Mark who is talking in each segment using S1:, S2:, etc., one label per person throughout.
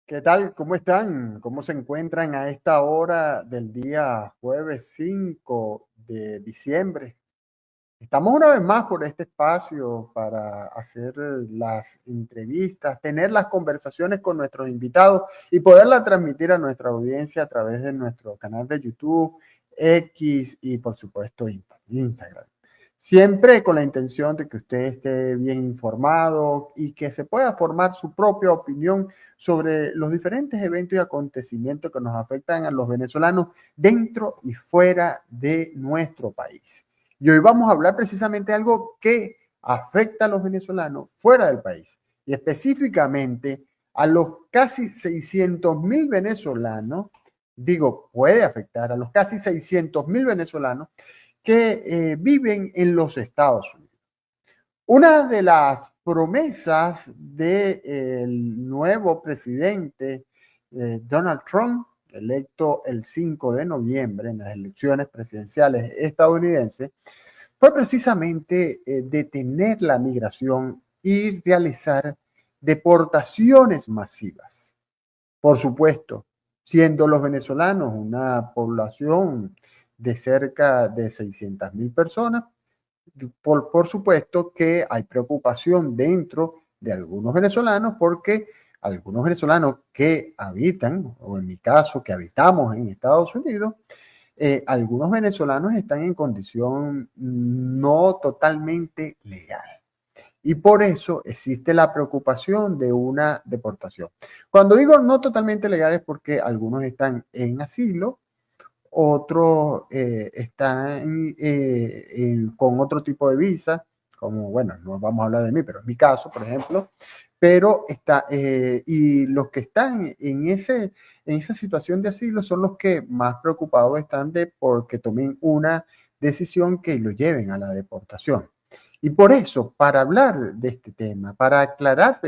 S1: ¿Qué tal? ¿Cómo están? ¿Cómo se encuentran a esta hora del día jueves 5 de diciembre? Estamos una vez más por este espacio para hacer las entrevistas, tener las conversaciones con nuestros invitados y poderlas transmitir a nuestra audiencia a través de nuestro canal de YouTube, X y por supuesto Instagram. Siempre con la intención de que usted esté bien informado y que se pueda formar su propia opinión sobre los diferentes eventos y acontecimientos que nos afectan a los venezolanos dentro y fuera de nuestro país. Y hoy vamos a hablar precisamente de algo que afecta a los venezolanos fuera del país y específicamente a los casi 600.000 venezolanos, digo, puede afectar a los casi 600.000 venezolanos que viven en los Estados Unidos. Una de las promesas del nuevo presidente Donald Trump, electo el 5 de noviembre en las elecciones presidenciales estadounidenses, fue precisamente detener la migración y realizar deportaciones masivas. Por supuesto, siendo los venezolanos una población de cerca de 600.000 personas, por supuesto que hay preocupación dentro de algunos venezolanos porque algunos venezolanos que habitan, o en mi caso, que habitamos en Estados Unidos, algunos venezolanos están en condición no totalmente legal. Y por eso existe la preocupación de una deportación. Cuando digo no totalmente legal es porque algunos están en asilo, otros están con otro tipo de visa, como, bueno, no vamos a hablar de mí, pero es mi caso, por ejemplo, pero está, y los que están en esa situación de asilo son los que más preocupados están de porque tomen una decisión que lo lleven a la deportación. Y por eso, para hablar de este tema, para aclarar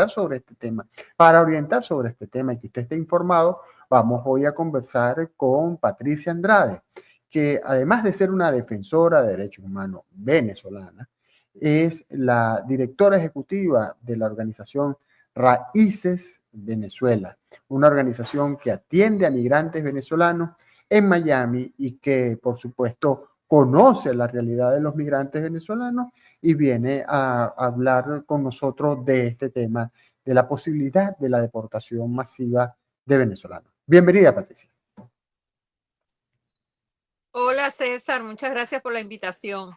S1: sobre este tema, para orientar sobre este tema y que usted esté informado, vamos hoy a conversar con Patricia Andrade, que además de ser una defensora de derechos humanos venezolana, es la directora ejecutiva de la organización Raíces Venezuela, una organización que atiende a migrantes venezolanos en Miami y que, por supuesto, conoce la realidad de los migrantes venezolanos y viene a hablar con nosotros de este tema, de la posibilidad de la deportación masiva de venezolanos. Bienvenida, Patricia.
S2: Hola César, muchas gracias por la invitación.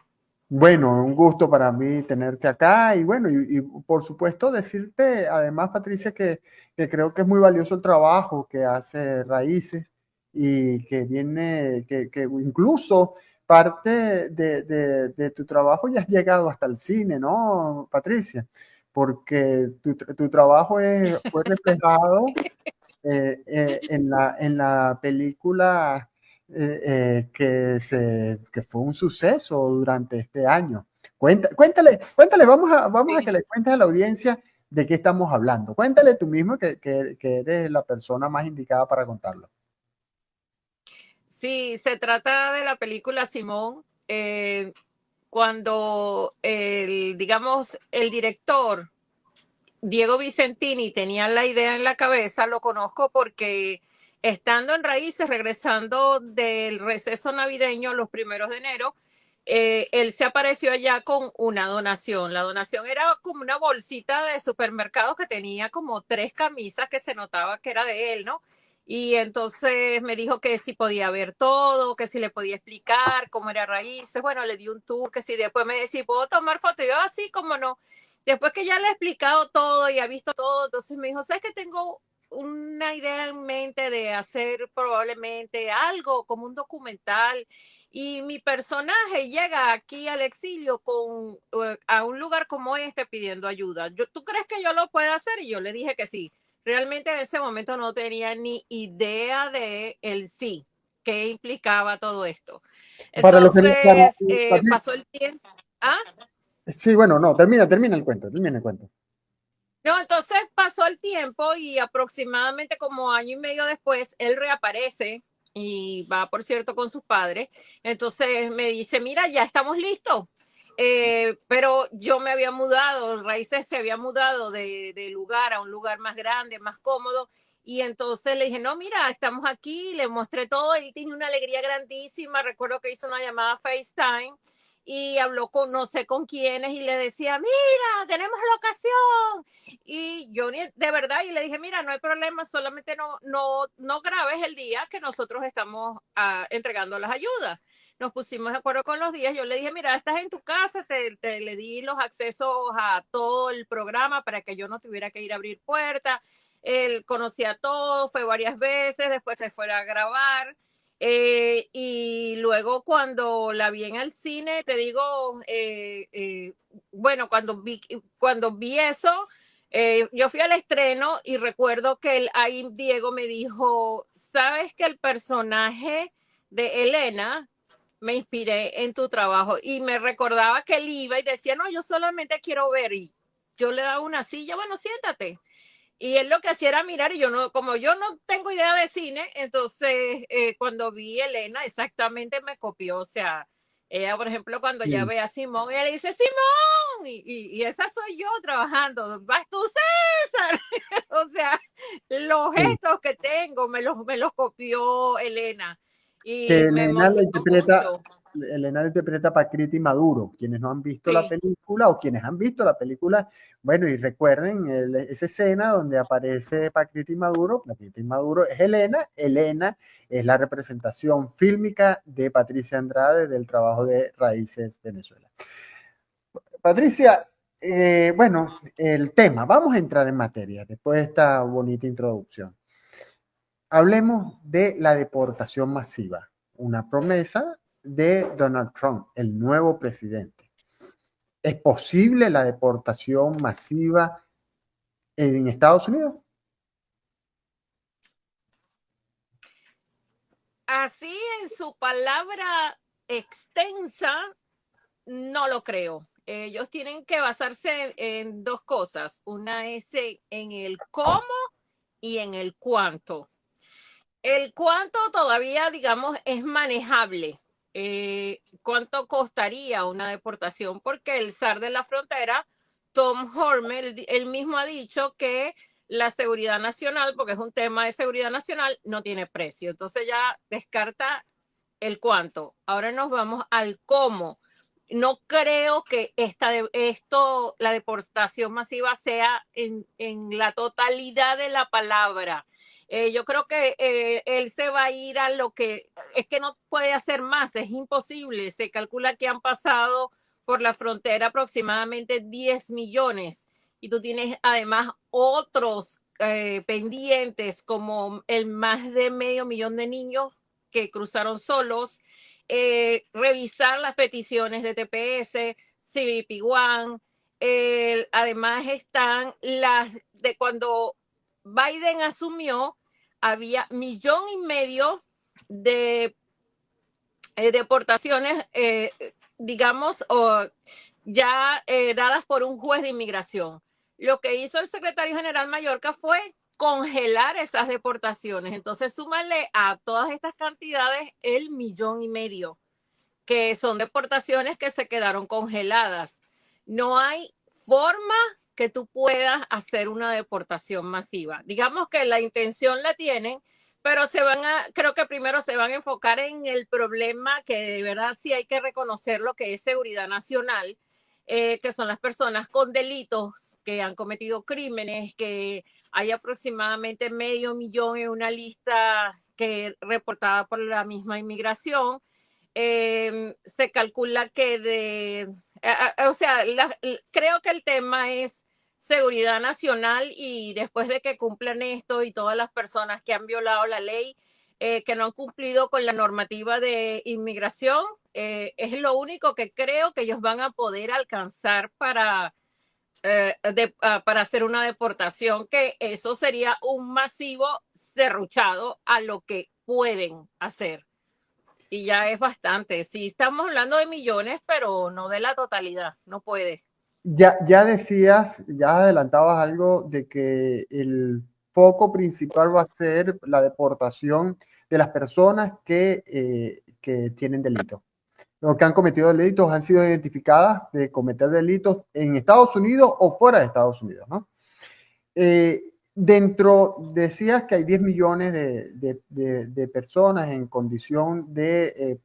S1: Bueno, un gusto para mí tenerte acá y bueno, y por supuesto decirte además, Patricia, que creo que es muy valioso el trabajo que hace Raíces y que viene, que incluso parte de tu trabajo ya has llegado hasta el cine, ¿no, Patricia? Porque tu trabajo fue reflejado en la película que fue un suceso durante este año. Cuéntale, vamos a que
S2: Sí.
S1: le cuentes a la audiencia de qué estamos hablando. Cuéntale tú mismo que eres la persona más indicada para contarlo.
S2: Sí, se trata de la película Simón. Cuando digamos, el director Diego Vicentini tenía la idea en la cabeza, lo conozco porque estando en Raíces, regresando del receso navideño los primeros de enero, él se apareció allá con una donación. La donación era como una bolsita de supermercado que tenía como 3 camisas que se notaba que era de él, ¿no? Y entonces me dijo que si podía ver todo, que si le podía explicar cómo era Raíces. Bueno, le di un tour, que si después me decía, ¿puedo tomar foto? Y yo, así como no. Después que ya le he explicado todo y ha visto todo, entonces me dijo, ¿sabes que tengo una idea en mente de hacer probablemente algo como un documental? Y mi personaje llega aquí al exilio a un lugar como este pidiendo ayuda. ¿Tú crees que yo lo puedo hacer? Y yo le dije que sí. Realmente en ese momento no tenía ni idea de el sí, qué implicaba todo esto.
S1: Para lo que, para,
S2: Entonces
S1: Patricia,
S2: pasó el tiempo. ¿Ah?
S1: sí, bueno, no, termina el cuento, termina el cuento.
S2: No, entonces pasó el tiempo y aproximadamente como año y medio después, él reaparece y va, por cierto, con sus padres. Entonces me dice, mira, ya estamos listos. Pero yo me había mudado, Raíces se había mudado de lugar a un lugar más grande, más cómodo, y entonces le dije, no, mira, estamos aquí, le mostré todo, él tiene una alegría grandísima, recuerdo que hizo una llamada FaceTime y habló con no sé con quiénes y le decía, mira, tenemos locación. Y yo de verdad, y le dije, mira, no hay problema, solamente no grabes el día que nosotros estamos entregando las ayudas. Nos pusimos de acuerdo con los días. Yo le dije, mira, estás en tu casa, le di los accesos a todo el programa para que yo no tuviera que ir a abrir puertas. Él conocía todo, fue varias veces, después se fue a grabar. Y luego cuando la vi en el cine, te digo, bueno, cuando vi eso, yo fui al estreno y recuerdo que ahí Diego me dijo, ¿sabes que el personaje de Elena me inspiré en tu trabajo? Y me recordaba que él iba y decía, no, yo solamente quiero ver. Y yo le daba una silla, bueno, siéntate. Y él lo que hacía era mirar y yo no, como yo no tengo idea de cine, entonces cuando vi a Elena exactamente me copió, o sea, ella por ejemplo cuando ya
S1: Sí,
S2: ve a Simón, ella le dice, Simón, y esa soy yo trabajando, vas tú César, o sea, los
S1: sí.
S2: gestos que tengo me los copió Elena
S1: Que
S2: y me emocionó mucho,
S1: Elena la interpreta Pacriti Maduro. Quienes no han visto la
S2: sí.
S1: película o quienes han visto la película, bueno, y recuerden esa escena donde aparece Pacriti Maduro. Pacriti Maduro es Elena, Elena es la representación fílmica de Patricia Andrade del trabajo de Raíces Venezuela. Patricia, bueno, el tema, vamos a entrar en materia después de esta bonita introducción. Hablemos de la deportación masiva, una promesa de Donald Trump, el nuevo presidente. ¿Es posible la deportación masiva en Estados Unidos?
S2: Así en su palabra extensa, no lo creo. Ellos tienen que basarse en dos cosas. Una es en el cómo y en el cuánto. El cuánto todavía, digamos, es manejable. ¿Cuánto costaría una deportación? Porque el zar de la frontera, Tom Hormer, él mismo ha dicho que la seguridad nacional, porque es un tema de seguridad nacional, no tiene precio. Entonces ya descarta el cuánto. Ahora nos vamos al cómo. No creo que la deportación masiva sea en la totalidad de la palabra. Yo creo que él se va a ir a lo que es que no puede hacer más, es imposible. Se calcula que han pasado por la frontera aproximadamente 10 millones y tú tienes además otros pendientes como el más de medio millón de niños que cruzaron solos, revisar las peticiones de TPS, CBP One. Además están las de cuando Biden asumió, había 1,5 millones de deportaciones, digamos, ya dadas por un juez de inmigración. Lo que hizo el secretario general Mallorca fue congelar esas deportaciones. Entonces, súmale a todas estas cantidades el 1,5 millones, que son deportaciones que se quedaron congeladas. No hay forma que tú puedas hacer una deportación masiva. Digamos que la intención la tienen, pero creo que primero se van a enfocar en el problema que de verdad sí hay que reconocer lo que es seguridad nacional, que son las personas con delitos que han cometido crímenes, que hay aproximadamente medio millón en una lista que reportada por la misma inmigración. Se calcula que o sea, creo que el tema es seguridad nacional y después de que cumplan esto y todas las personas que han violado la ley, que no han cumplido con la normativa de inmigración, es lo único que creo que ellos van a poder alcanzar para hacer una deportación, que eso sería un masivo serruchado a lo que pueden hacer. Y ya es bastante. Sí, estamos hablando de millones, pero no de la totalidad. No puede.
S1: Ya decías, ya adelantabas algo de que el foco principal va a ser la deportación de las personas que tienen delito. los que han cometido delitos han sido identificadas de cometer delitos en Estados Unidos o fuera de Estados Unidos, ¿no? Decías que hay 10 millones de personas en condición de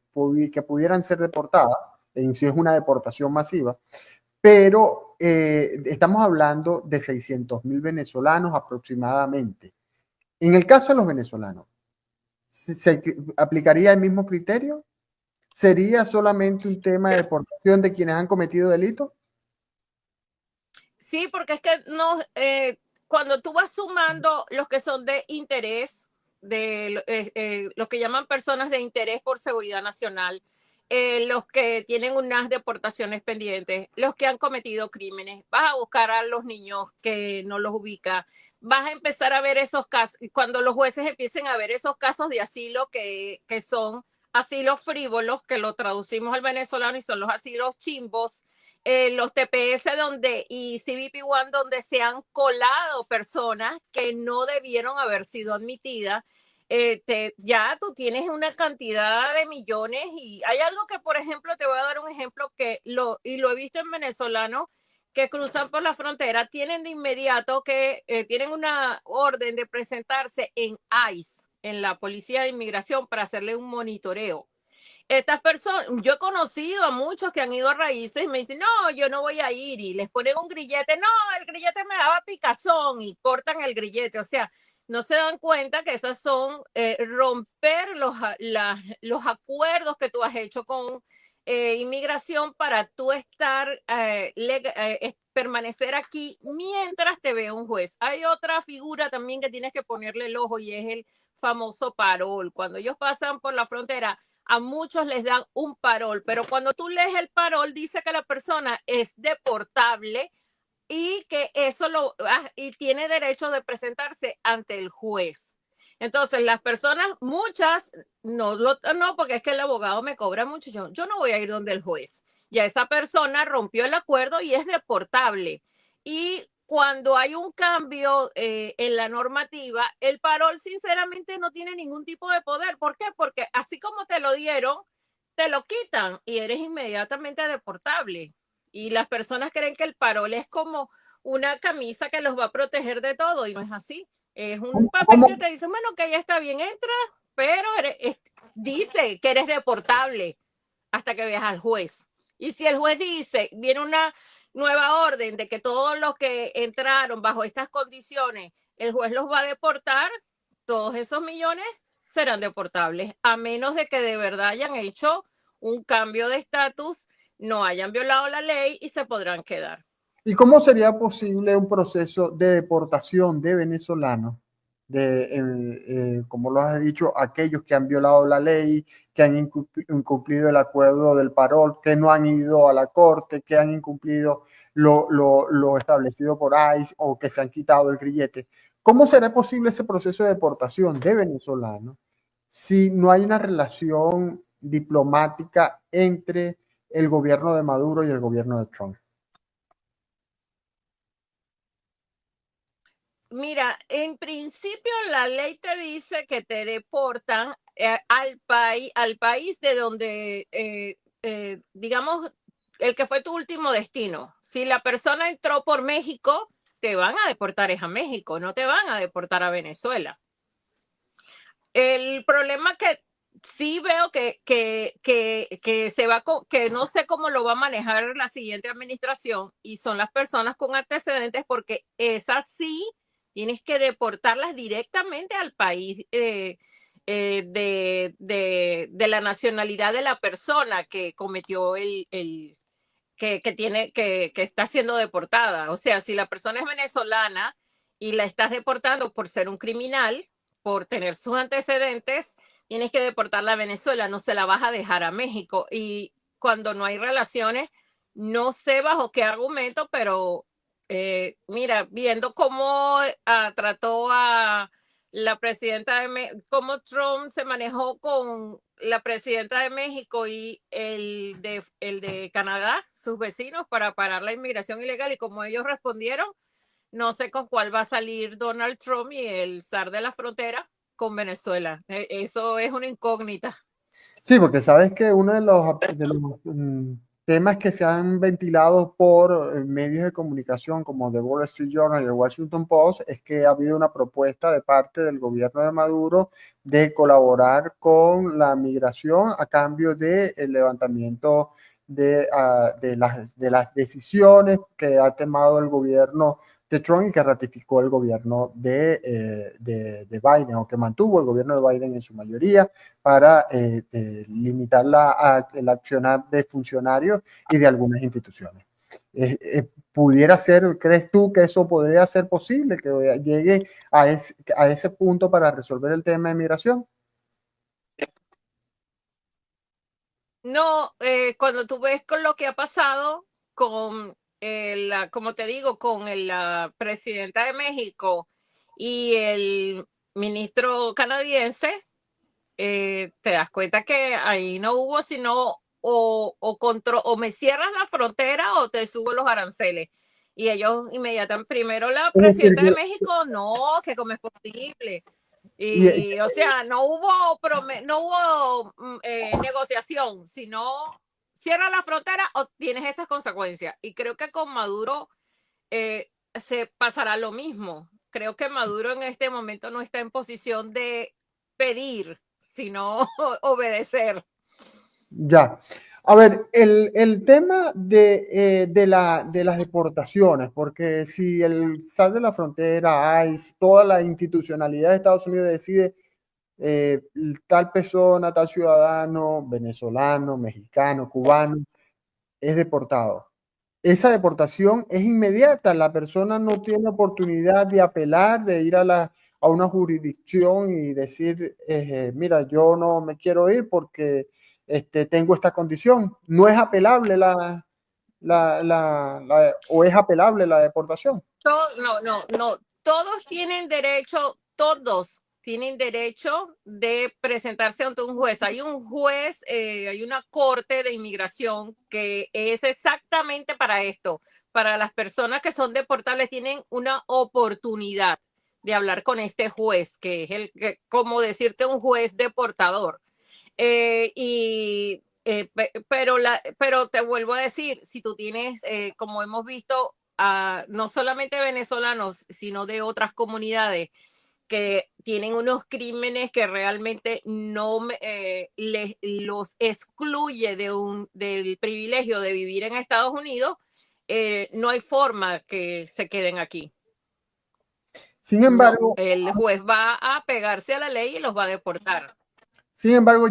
S1: que pudieran ser deportadas, en si es una deportación masiva, pero estamos hablando de 600.000 venezolanos aproximadamente. En el caso de los venezolanos, ¿se aplicaría el mismo criterio? ¿Sería solamente un tema de deportación de quienes han cometido delitos?
S2: Sí, porque es que no, cuando tú vas sumando los que son de interés, los que llaman personas de interés por seguridad nacional, los que tienen unas deportaciones pendientes, los que han cometido crímenes, vas a buscar a los niños que no los ubica, vas a empezar a ver esos casos, cuando los jueces empiecen a ver esos casos de asilo que son asilos frívolos, que lo traducimos al venezolano y son los asilos chimbos, los TPS y CBP One donde se han colado personas que no debieron haber sido admitidas. Ya tú tienes una cantidad de millones y hay algo que, por ejemplo, te voy a dar un ejemplo lo he visto en venezolanos que cruzan por la frontera, tienen de inmediato que tienen una orden de presentarse en ICE, en la Policía de Inmigración, para hacerle un monitoreo. Estas personas, yo he conocido a muchos que han ido a raíces y me dicen, no, yo no voy a ir, y les ponen un grillete, no, el grillete me daba picazón, y cortan el grillete. O sea, no se dan cuenta que esas son romper los acuerdos que tú has hecho con inmigración para tú permanecer aquí mientras te ve un juez. Hay otra figura también que tienes que ponerle el ojo y es el famoso parol. Cuando ellos pasan por la frontera, a muchos les dan un parol, pero cuando tú lees el parol dice que la persona es deportable y que y tiene derecho de presentarse ante el juez. Entonces, las personas, muchas, no, porque es que el abogado me cobra mucho, yo no voy a ir donde el juez. Ya esa persona rompió el acuerdo y es deportable. Y cuando hay un cambio en la normativa, el parol sinceramente no tiene ningún tipo de poder. ¿Por qué? Porque así como te lo dieron, te lo quitan y eres inmediatamente deportable. Y las personas creen que el parol es como una camisa que los va a proteger de todo y no es así. Es un papel
S1: ¿Cómo?
S2: que te dice, bueno, que ya está bien, entra, pero dice que eres deportable hasta que veas al juez. Y si el juez dice, viene una nueva orden de que todos los que entraron bajo estas condiciones, el juez los va a deportar, todos esos millones serán deportables, a menos de que de verdad hayan hecho un cambio de estatus, no hayan violado la ley y se podrán quedar.
S1: ¿Y cómo sería posible un proceso de deportación de venezolanos, como lo has dicho, aquellos que han violado la ley, que han incumplido el acuerdo del parol, que no han ido a la corte, que han incumplido lo establecido por ICE o que se han quitado el grillete? ¿Cómo será posible ese proceso de deportación de venezolanos si no hay una relación diplomática entre el gobierno de Maduro y el gobierno de Trump?
S2: Mira, en principio la ley te dice que te deportan al país de donde, digamos, el que fue tu último destino. Si la persona entró por México, te van a deportar es a México, no te van a deportar a Venezuela. El problema que sí veo que no sé cómo lo va a manejar la siguiente administración y son las personas con antecedentes, porque esas sí tienes que deportarlas directamente al país de la nacionalidad de la persona que cometió que está siendo deportada. O sea, si la persona es venezolana y la estás deportando por ser un criminal, por tener sus antecedentes, tienes que deportarla a Venezuela, no se la vas a dejar a México. Y cuando no hay relaciones, no sé bajo qué argumento, pero mira, viendo cómo trató a la presidenta cómo Trump se manejó con la presidenta de México y el de Canadá, sus vecinos, para parar la inmigración ilegal, y como ellos respondieron, no sé con cuál va a salir Donald Trump y el zar de la frontera con Venezuela. Eso es una incógnita.
S1: Sí, porque sabes que uno de los temas que se han ventilado por medios de comunicación como The Wall Street Journal y el Washington Post es que ha habido una propuesta de parte del gobierno de Maduro de colaborar con la migración a cambio del levantamiento de las decisiones que ha tomado el gobierno de Trump y que ratificó el gobierno de Biden, o que mantuvo el gobierno de Biden en su mayoría, para limitar el accionar de funcionarios y de algunas instituciones. ¿Pudiera ser, crees tú que eso podría ser posible, que llegue a ese punto para resolver el tema de migración?
S2: No, cuando tú ves con lo que ha pasado con, como te digo, con la presidenta de México y el ministro canadiense, te das cuenta que ahí no hubo sino o me cierras la frontera o te subo los aranceles. Y ellos inmediatamente, primero la
S1: Es decir,
S2: presidenta de México, no, que como es posible.
S1: y,
S2: Y, o sea, no hubo negociación, sino cierra la frontera o tienes estas consecuencias. Y creo que con Maduro se pasará lo mismo. Creo que Maduro en este momento no está en posición de pedir, sino obedecer.
S1: ya. A ver, el tema de las deportaciones, porque si el sal de la frontera, ICE, toda la institucionalidad de Estados Unidos decide eh, tal persona, tal ciudadano, venezolano, mexicano, cubano, es deportado. Esa deportación es inmediata, la persona no tiene oportunidad de apelar, de ir a una jurisdicción y decir, mira, yo no me quiero ir porque tengo esta condición. No es apelable o es apelable la deportación.
S2: No, no, no. Todos tienen derecho de presentarse ante un juez. Hay un juez, hay una corte de inmigración que es exactamente para esto. Para las personas que son deportables tienen una oportunidad de hablar con este juez, que es como decirte, un juez deportador. Pero te vuelvo a decir, si tú tienes, como hemos visto, no solamente venezolanos, sino de otras comunidades que tienen unos crímenes que realmente no los excluye del privilegio de vivir en Estados Unidos, no hay forma que se queden aquí.
S1: Sin
S2: No,
S1: embargo,
S2: el juez va a pegarse a la ley y los va a deportar.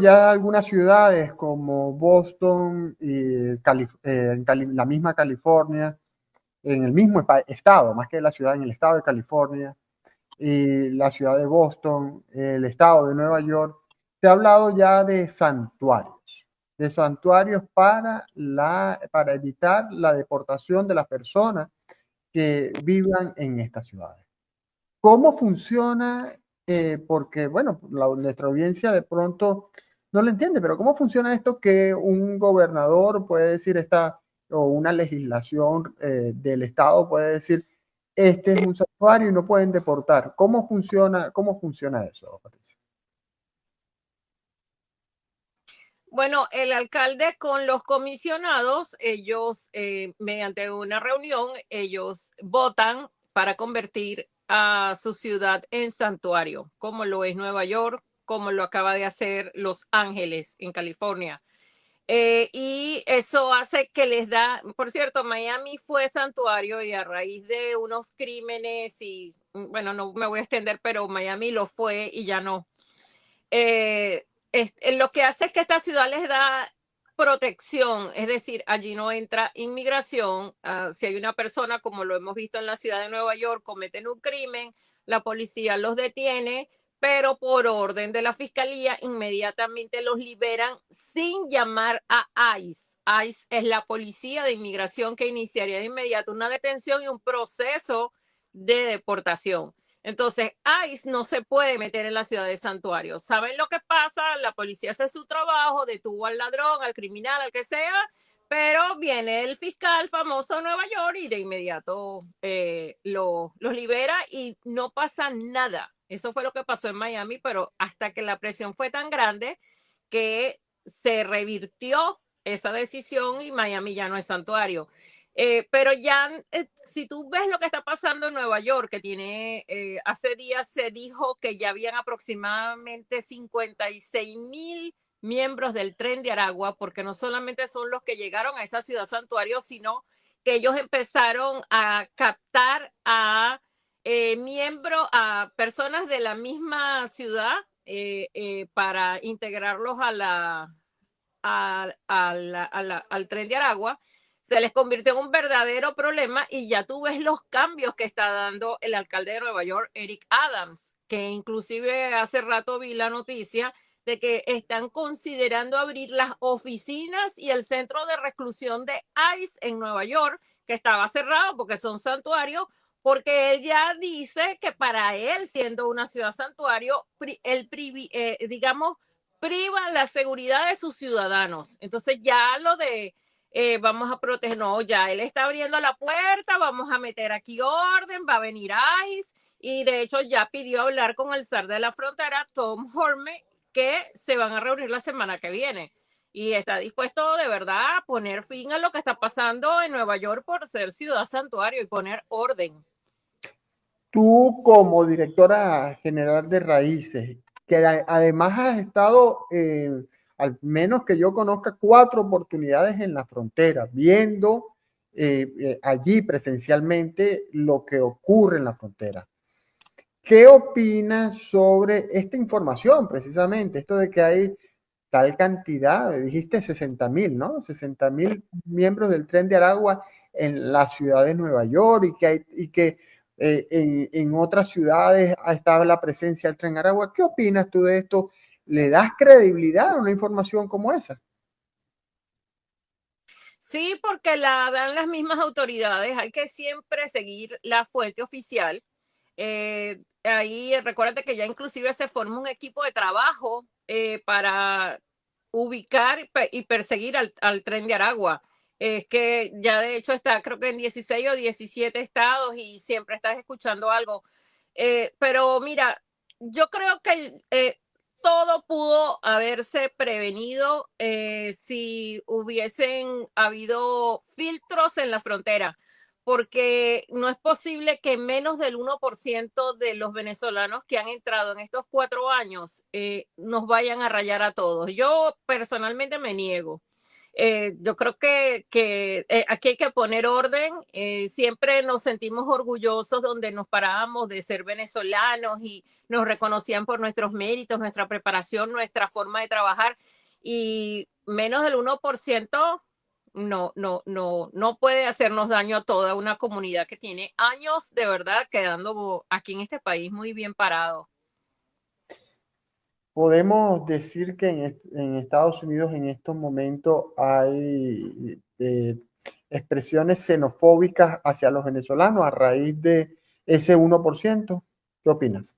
S1: ya algunas ciudades como Boston y la misma California, en el mismo estado, más que la ciudad, en el estado de California, y la ciudad de Boston, el estado de Nueva York, se ha hablado ya de santuarios para evitar la deportación de las personas que vivan en estas ciudades. ¿Cómo funciona? Porque, bueno, nuestra audiencia de pronto no lo entiende, pero ¿cómo funciona esto que un gobernador puede decir o una legislación del Estado puede decir, este es un santuario y no pueden deportar? ¿Cómo funciona eso, Patricia?
S2: Bueno, el alcalde con los comisionados, ellos, mediante una reunión, ellos votan para convertir a su ciudad en santuario, como lo es Nueva York, como lo acaba de hacer Los Ángeles, en California. Y eso hace que les da, por cierto, Miami fue santuario y a raíz de unos crímenes y, bueno, no me voy a extender, pero Miami lo fue y ya no. Lo que hace es que esta ciudad les da protección, es decir, allí no entra inmigración. Si hay una persona, como lo hemos visto en la ciudad de Nueva York, cometen un crimen, la policía los detiene, pero por orden de la fiscalía inmediatamente los liberan sin llamar a ICE. ICE es la policía de inmigración que iniciaría de inmediato una detención y un proceso de deportación. Entonces, ICE no se puede meter en la ciudad de Santuario. ¿Saben lo que pasa? La policía hace su trabajo, detuvo al ladrón, al criminal, al que sea, pero viene el fiscal famoso de Nueva York y de inmediato los libera y no pasa nada. Eso fue lo que pasó en Miami, pero hasta que la presión fue tan grande que se revirtió esa decisión y Miami ya no es santuario. Pero ya, si tú ves lo que está pasando en Nueva York, que tiene, hace días se dijo que ya habían aproximadamente 56,000 miembros del Tren de Aragua, porque no solamente son los que llegaron a esa ciudad santuario, sino que ellos empezaron a captar a miembros, a personas de la misma ciudad para integrarlos al Tren de Aragua. Se les convirtió en un verdadero problema y ya tú ves los cambios que está dando el alcalde de Nueva York, Eric Adams, que inclusive hace rato vi la noticia de que están considerando abrir las oficinas y el centro de reclusión de ICE en Nueva York, que estaba cerrado porque son santuarios, porque él ya dice que para él, siendo una ciudad santuario, digamos, priva la seguridad de sus ciudadanos. Entonces ya lo de vamos a proteger, no, ya él está abriendo la puerta, vamos a meter aquí orden, va a venir ICE, y de hecho ya pidió hablar con el zar de la frontera, Tom Horme, que se van a reunir la semana que viene. Y está dispuesto de verdad a poner fin a lo que está pasando en Nueva York por ser ciudad santuario y poner orden.
S1: Tú como directora general de Raíces, que además has estado, al menos que yo conozca, 4 oportunidades en la frontera, viendo allí presencialmente lo que ocurre en la frontera. ¿Qué opinas sobre esta información precisamente? Esto de que hay tal cantidad, dijiste 60,000, ¿no? 60,000 miembros del Tren de Aragua en la ciudad de Nueva York y que en otras ciudades ha estado la presencia del Tren Aragua. ¿Qué opinas tú de esto? ¿Le das credibilidad a una información como esa?
S2: Sí, porque la dan las mismas autoridades. Hay que siempre seguir la fuente oficial. Ahí recuérdate que ya inclusive se forma un equipo de trabajo para ubicar y perseguir al Tren de Aragua. Es que ya de hecho está creo que en 16 o 17 estados y siempre estás escuchando algo. Pero mira, yo creo que todo pudo haberse prevenido si hubiesen habido filtros en la frontera, porque no es posible que menos del 1% de los venezolanos que han entrado en estos 4 años nos vayan a rayar a todos. Yo personalmente me niego. Yo creo que aquí hay que poner orden. Siempre nos sentimos orgullosos donde nos parábamos de ser venezolanos y nos reconocían por nuestros méritos, nuestra preparación, nuestra forma de trabajar. Y menos del 1% no puede hacernos daño a toda una comunidad que tiene años de verdad quedando aquí en este país muy bien parado.
S1: Podemos decir que en Estados Unidos en estos momentos hay expresiones xenofóbicas hacia los venezolanos a raíz de ese 1%. ¿Qué opinas?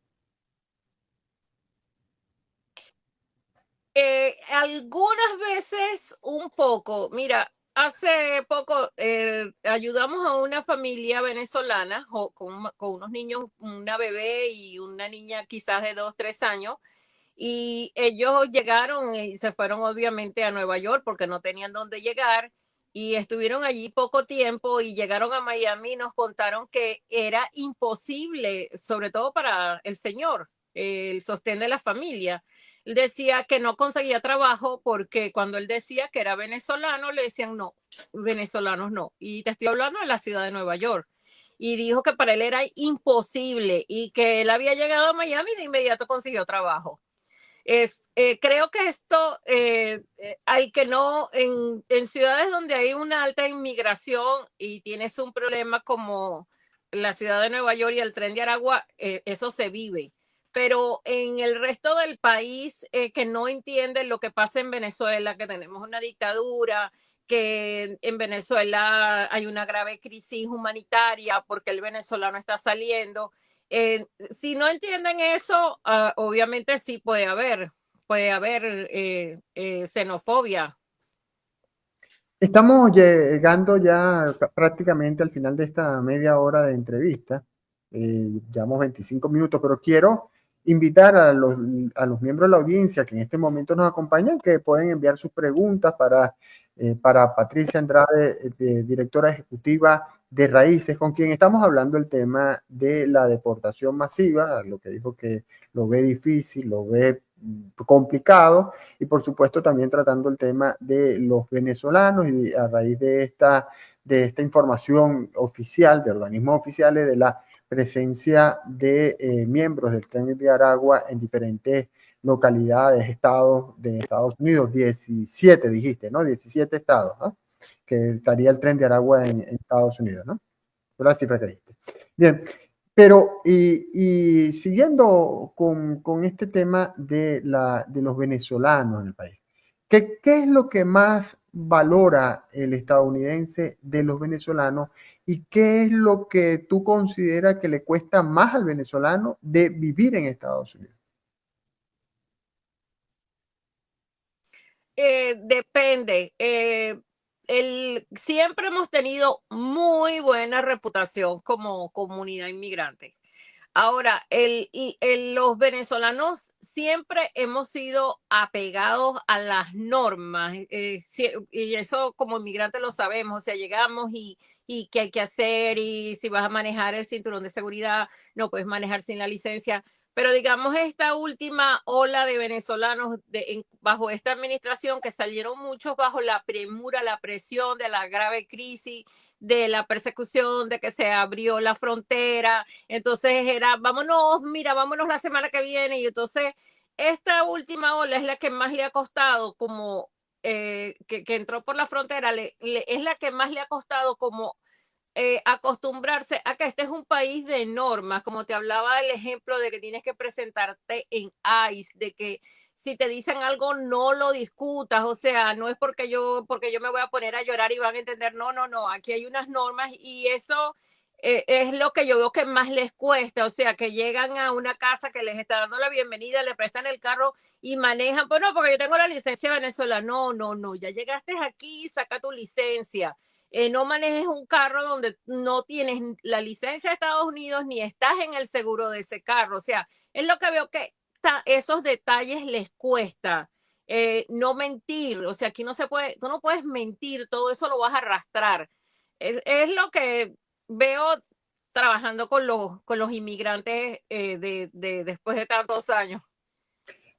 S2: Algunas veces un poco. Mira, hace poco ayudamos a una familia venezolana con unos niños, una bebé y una niña quizás de 2, 3 años. Y ellos llegaron y se fueron obviamente a Nueva York porque no tenían dónde llegar y estuvieron allí poco tiempo y llegaron a Miami y nos contaron que era imposible, sobre todo para el señor, el sostén de la familia. Él decía que no conseguía trabajo porque cuando él decía que era venezolano, le decían no, venezolanos no. Y te estoy hablando de la ciudad de Nueva York. Y dijo que para él era imposible y que él había llegado a Miami y de inmediato consiguió trabajo. Creo que esto, al que no, en ciudades donde hay una alta inmigración y tienes un problema como la ciudad de Nueva York y el Tren de Aragua, eso se vive. Pero en el resto del país que no entiende lo que pasa en Venezuela, que tenemos una dictadura, que en Venezuela hay una grave crisis humanitaria porque el venezolano está saliendo. Si no entienden eso, obviamente sí puede haber xenofobia.
S1: Estamos llegando ya prácticamente al final de esta media hora de entrevista. Llevamos 25 minutos, pero quiero invitar a los miembros de la audiencia que en este momento nos acompañan, que pueden enviar sus preguntas para Patricia Andrade, directora ejecutiva de Raíces, con quien estamos hablando el tema de la deportación masiva, lo que dijo que lo ve difícil, lo ve complicado, y por supuesto también tratando el tema de los venezolanos y a raíz de esta información oficial, de organismos oficiales, de la presencia de miembros del Tren de Aragua en diferentes localidades, estados de Estados Unidos, 17 dijiste, ¿no? 17 estados, ¿no? Que estaría el Tren de Aragua en Estados Unidos, ¿no? Fue la cifra que dijiste. Bien, pero y siguiendo con este tema de los venezolanos en el país, ¿qué es lo que más valora el estadounidense de los venezolanos y qué es lo que tú consideras que le cuesta más al venezolano de vivir en Estados Unidos?
S2: Depende. Siempre hemos tenido muy buena reputación como comunidad inmigrante. Ahora, los venezolanos siempre hemos sido apegados a las normas, y eso como inmigrantes lo sabemos, o sea, llegamos y qué hay que hacer, y si vas a manejar el cinturón de seguridad, no puedes manejar sin la licencia. Pero digamos, esta última ola de venezolanos bajo esta administración, que salieron muchos bajo la premura, la presión de la grave crisis, de la persecución, de que se abrió la frontera, entonces era, vámonos, mira, vámonos la semana que viene. Y entonces esta última ola es la que más le ha costado como, que entró por la frontera, es la que más le ha costado como acostumbrarse a que este es un país de normas, como te hablaba del ejemplo de que tienes que presentarte en ICE, de que si te dicen algo no lo discutas, o sea, no es porque yo me voy a poner a llorar y van a entender, no, no, no, aquí hay unas normas y eso es lo que yo veo que más les cuesta, o sea, que llegan a una casa que les está dando la bienvenida, le prestan el carro y manejan, pues no, porque yo tengo la licencia de Venezuela, no, no, no, ya llegaste aquí, saca tu licencia. No manejes un carro donde no tienes la licencia de Estados Unidos ni estás en el seguro de ese carro. O sea, es lo que veo que esos detalles les cuesta. No mentir, o sea, aquí no se puede, tú no puedes mentir, todo eso lo vas a arrastrar. Es lo que veo trabajando con los inmigrantes después de tantos años.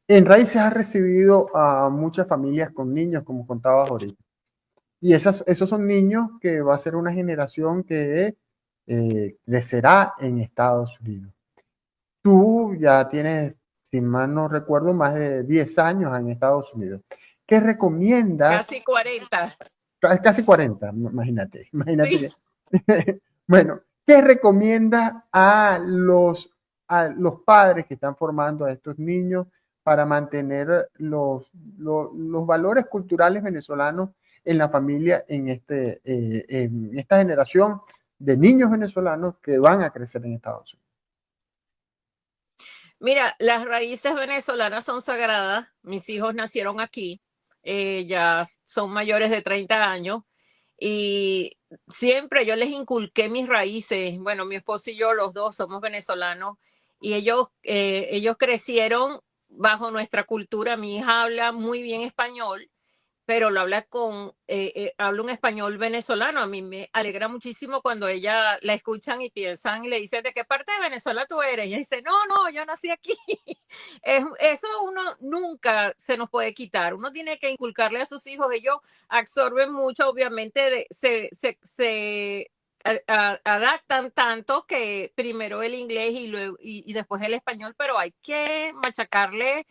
S1: En Raíces has recibido a muchas familias con niños, como contabas ahorita. Y esos son niños que va a ser una generación que crecerá en Estados Unidos. Tú ya tienes, si mal no recuerdo, más de 10 años en Estados Unidos. ¿Qué recomiendas?
S2: Casi 40.
S1: Casi 40, imagínate, imagínate.
S2: Sí.
S1: Bueno, ¿qué recomiendas a los padres que están formando a estos niños para mantener los valores culturales venezolanos en la familia, en esta generación de niños venezolanos que van a crecer en Estados Unidos?
S2: Mira, las raíces venezolanas son sagradas. Mis hijos nacieron aquí, ya son mayores de 30 años y siempre yo les inculqué mis raíces. Bueno, mi esposo y yo, los dos somos venezolanos y ellos crecieron bajo nuestra cultura. Mi hija habla muy bien español, pero lo habla un español venezolano. A mí me alegra muchísimo cuando ella la escuchan y piensan y le dicen, ¿de qué parte de Venezuela tú eres? Y ella dice, no, no, yo nací aquí. Eso uno nunca se nos puede quitar. Uno tiene que inculcarle a sus hijos. Ellos absorben mucho, obviamente, se adaptan tanto que primero el inglés y después el español, pero hay que machacarle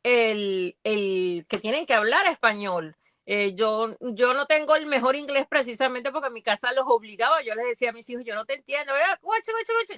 S2: el que tienen que hablar español. Yo no tengo el mejor inglés precisamente porque en mi casa los obligaba. Yo les decía a mis hijos, yo no te entiendo.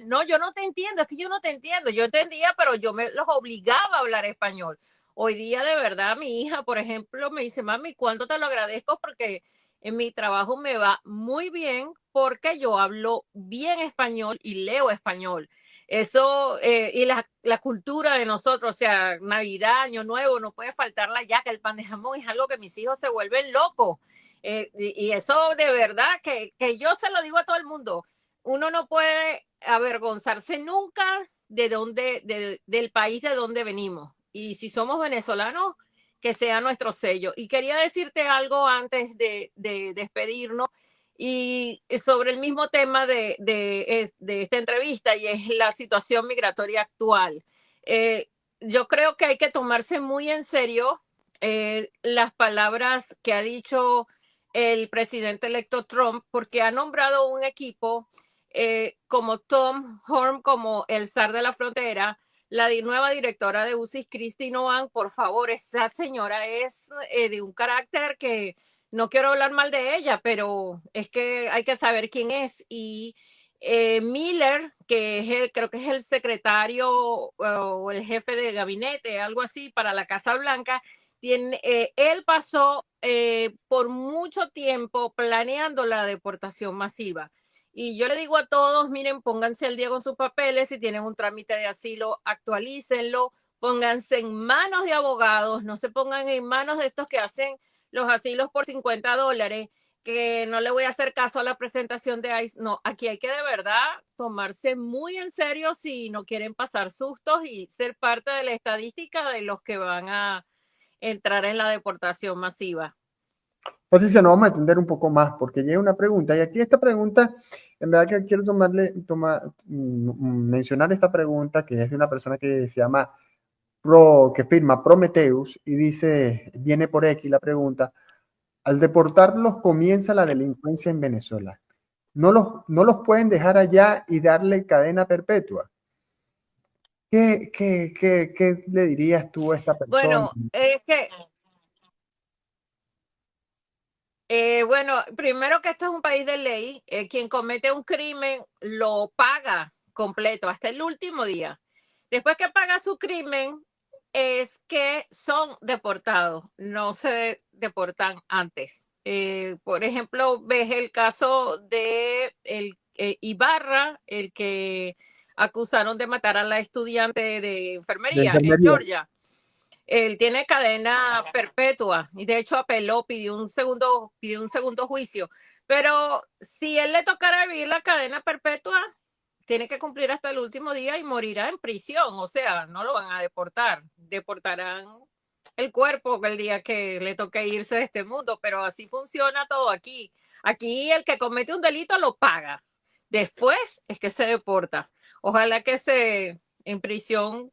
S2: No, yo no te entiendo, es que yo no te entiendo. Yo entendía, pero yo los obligaba a hablar español. Hoy día, de verdad, mi hija, por ejemplo, me dice, mami, ¿cuánto te lo agradezco? Porque en mi trabajo me va muy bien porque yo hablo bien español y leo español. Eso, y la cultura de nosotros, o sea, Navidad, Año Nuevo, no puede faltar la yaca, el pan de jamón, es algo que mis hijos se vuelven locos. Y eso de verdad que yo se lo digo a todo el mundo, uno no puede avergonzarse nunca del país de donde venimos. Y si somos venezolanos, que sea nuestro sello. Y quería decirte algo antes de despedirnos y sobre el mismo tema de esta entrevista, y es la situación migratoria actual. Yo creo que hay que tomarse muy en serio las palabras que ha dicho el presidente electo Trump, porque ha nombrado un equipo como Tom Horn, como el zar de la frontera, la nueva directora de UCIS, Kristi Noem. Por favor, esa señora es de un carácter que no quiero hablar mal de ella, pero es que hay que saber quién es. Y Miller, que es creo que es el secretario o el jefe de gabinete, algo así, para la Casa Blanca, él pasó por mucho tiempo planeando la deportación masiva. Y yo le digo a todos, miren, pónganse al día con sus papeles, si tienen un trámite de asilo, actualícenlo, pónganse en manos de abogados, no se pongan en manos de estos que hacen los asilos por $50, que no le voy a hacer caso a la presentación de ICE. No, aquí hay que de verdad tomarse muy en serio si no quieren pasar sustos y ser parte de la estadística de los que van a entrar en la deportación masiva.
S1: Patricia, nos vamos a entender un poco más porque llega una pregunta y aquí esta pregunta, en verdad que quiero mencionar esta pregunta que es de una persona que se llama que firma Prometheus y dice, viene por aquí la pregunta, al deportarlos comienza la delincuencia en Venezuela. ¿No los pueden dejar allá y darle cadena perpetua? ¿Qué le dirías tú a esta persona?
S2: Bueno, es que bueno, primero que esto es un país de ley, quien comete un crimen lo paga completo hasta el último día. Después que paga su crimen, es que son deportados, no se deportan antes. Por ejemplo, ves el caso de Ibarra, el que acusaron de matar a la estudiante de
S1: De
S2: enfermería en
S1: enfermería.
S2: Georgia. Él tiene cadena perpetua y de hecho apeló, pidió un segundo juicio. Pero si él le tocara vivir la cadena perpetua, tiene que cumplir hasta el último día y morirá en prisión. O sea, no lo van a deportar. Deportarán el cuerpo el día que le toque irse de este mundo, pero así funciona todo aquí. Aquí el que comete un delito lo paga. Después es que se deporta. Ojalá que en prisión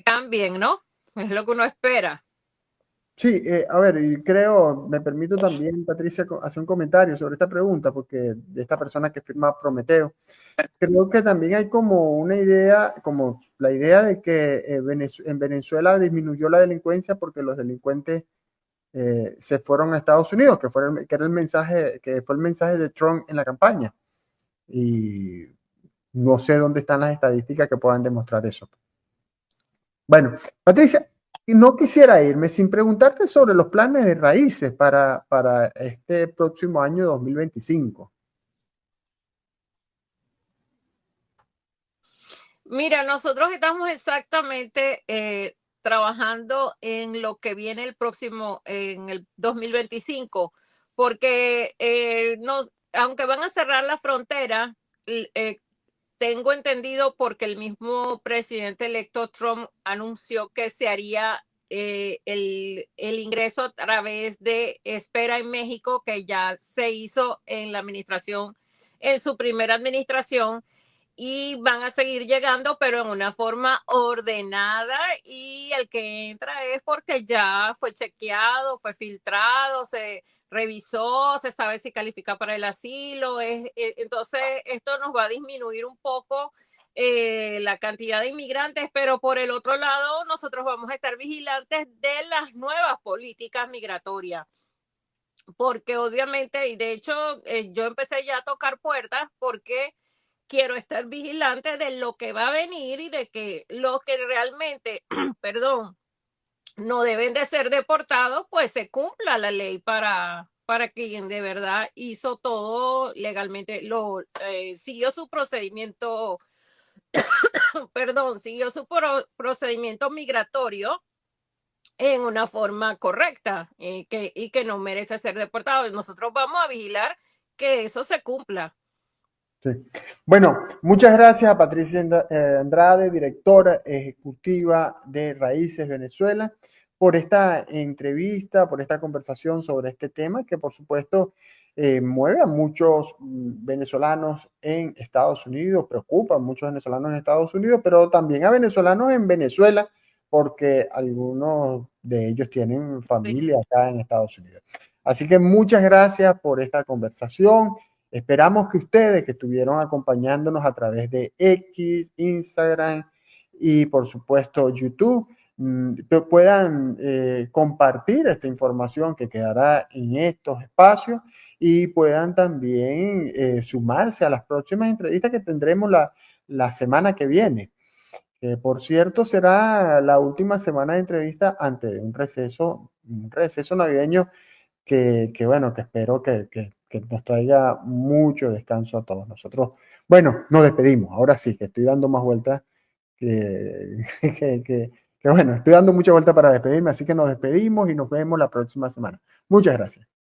S2: cambien, ¿no? Es lo que uno espera.
S1: Sí, a ver, y creo, me permito también, Patricia, hacer un comentario sobre esta pregunta, porque de esta persona que firma Prometeo, creo que también hay como una idea, como la idea de que en Venezuela disminuyó la delincuencia porque los delincuentes se fueron a Estados Unidos, que era el mensaje, que fue el mensaje de Trump en la campaña. Y no sé dónde están las estadísticas que puedan demostrar eso. Bueno, Patricia, no quisiera irme sin preguntarte sobre los planes de raíces para este próximo año 2025.
S2: Mira, nosotros estamos exactamente trabajando en lo que viene en el 2025, porque aunque van a cerrar la frontera, tengo entendido porque el mismo presidente electo Trump anunció que se haría el ingreso a través de Espera en México, que ya se hizo en su primera administración, y van a seguir llegando, pero en una forma ordenada, y el que entra es porque ya fue chequeado, fue filtrado, se revisó, se sabe si califica para el asilo. Entonces esto nos va a disminuir un poco la cantidad de inmigrantes, pero por el otro lado nosotros vamos a estar vigilantes de las nuevas políticas migratorias, porque obviamente, y de hecho yo empecé ya a tocar puertas porque quiero estar vigilante de lo que va a venir y de que los que realmente, perdón, no deben de ser deportados, pues se cumpla la ley para quien de verdad hizo todo legalmente, siguió su procedimiento, perdón, siguió su procedimiento migratorio en una forma correcta, y que no merece ser deportado. Y nosotros vamos a vigilar que eso se cumpla.
S1: Sí. Bueno, muchas gracias a Patricia Andrade, directora ejecutiva de Raíces Venezuela, por esta entrevista, por esta conversación sobre este tema que por supuesto mueve a muchos venezolanos en Estados Unidos, preocupa a muchos venezolanos en Estados Unidos, pero también a venezolanos en Venezuela, porque algunos de ellos tienen familia acá en Estados Unidos. Así que muchas gracias por esta conversación. Esperamos que ustedes que estuvieron acompañándonos a través de X, Instagram y por supuesto YouTube, puedan compartir esta información que quedará en estos espacios y puedan también sumarse a las próximas entrevistas que tendremos la semana que viene. Que por cierto será la última semana de entrevista antes de un receso navideño que bueno, que espero que nos traiga mucho descanso a todos nosotros. Bueno, nos despedimos. Ahora sí, que estoy dando más vueltas que, que, que, que bueno, estoy dando mucha vuelta para despedirme, así que nos despedimos y nos vemos la próxima semana. Muchas gracias.